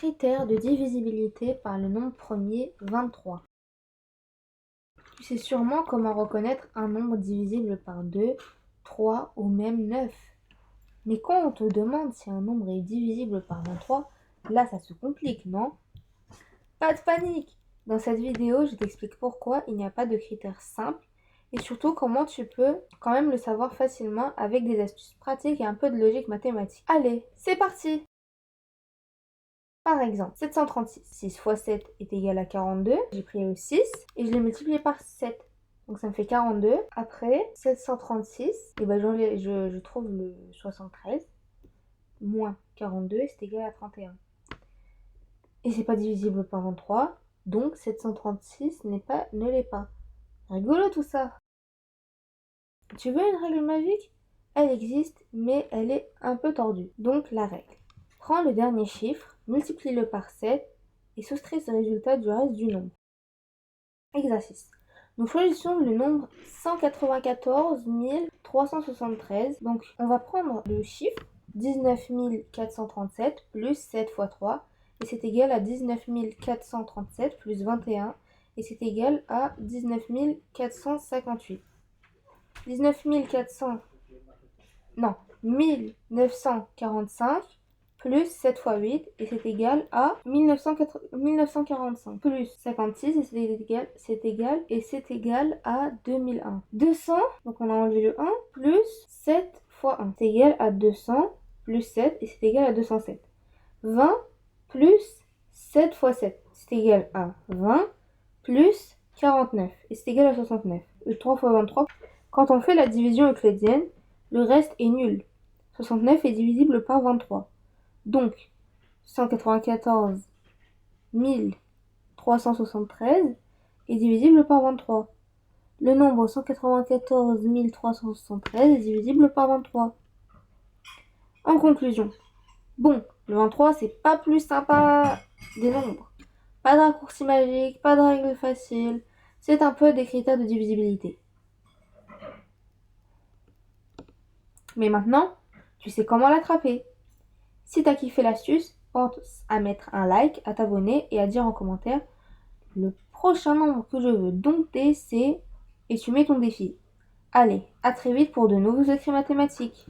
Critère de divisibilité par le nombre premier 23. Tu sais sûrement comment reconnaître un nombre divisible par 2, 3 ou même 9. Mais quand on te demande si un nombre est divisible par 23, là ça se complique, non? Pas de panique! Dans cette vidéo, je t'explique pourquoi il n'y a pas de critère simple et surtout comment tu peux quand même le savoir facilement avec des astuces pratiques et un peu de logique mathématique. Allez, c'est parti! Par exemple, 736. 6 fois 7 est égal à 42. J'ai pris le 6 et je l'ai multiplié par 7. Donc ça me fait 42. Après, 736, et ben je trouve le 73 moins 42, c'est égal à 31. Et c'est pas divisible par 23, donc 736 ne l'est pas. Rigolo tout ça. Tu veux une règle magique? Elle existe, mais elle est un peu tordue. Donc la règle. Prends le dernier chiffre, multiplie-le par 7 et soustrais ce résultat du reste du nombre. Exercice. Nous choisissons le nombre 194 373. Donc on va prendre le chiffre 19 437 plus 7 fois 3 et c'est égal à 19 437 plus 21 et c'est égal à 19 458. 19 400... Non, 1945 plus 7 fois 8 et c'est égal à 1945 plus 56 et c'est égal à 2001. 200, donc on a enlevé le 1, plus 7 fois 1, c'est égal à 200 plus 7 et c'est égal à 207. 20 plus 7 fois 7, c'est égal à 20 plus 49 et c'est égal à 69. 3 fois 23, quand on fait la division euclidienne, le reste est nul. 69 est divisible par 23. Donc, 194 373 est divisible par 23. Le nombre 194 373 est divisible par 23. En conclusion, bon, le 23 c'est pas plus sympa des nombres. Pas de raccourci magique, pas de règle facile. C'est un peu des critères de divisibilité. Mais maintenant, tu sais comment l'attraper. Si t'as kiffé l'astuce, pense à mettre un like, à t'abonner et à dire en commentaire le prochain nombre que je veux dompter c'est... Et tu mets ton défi. Allez, à très vite pour de nouveaux écrits mathématiques.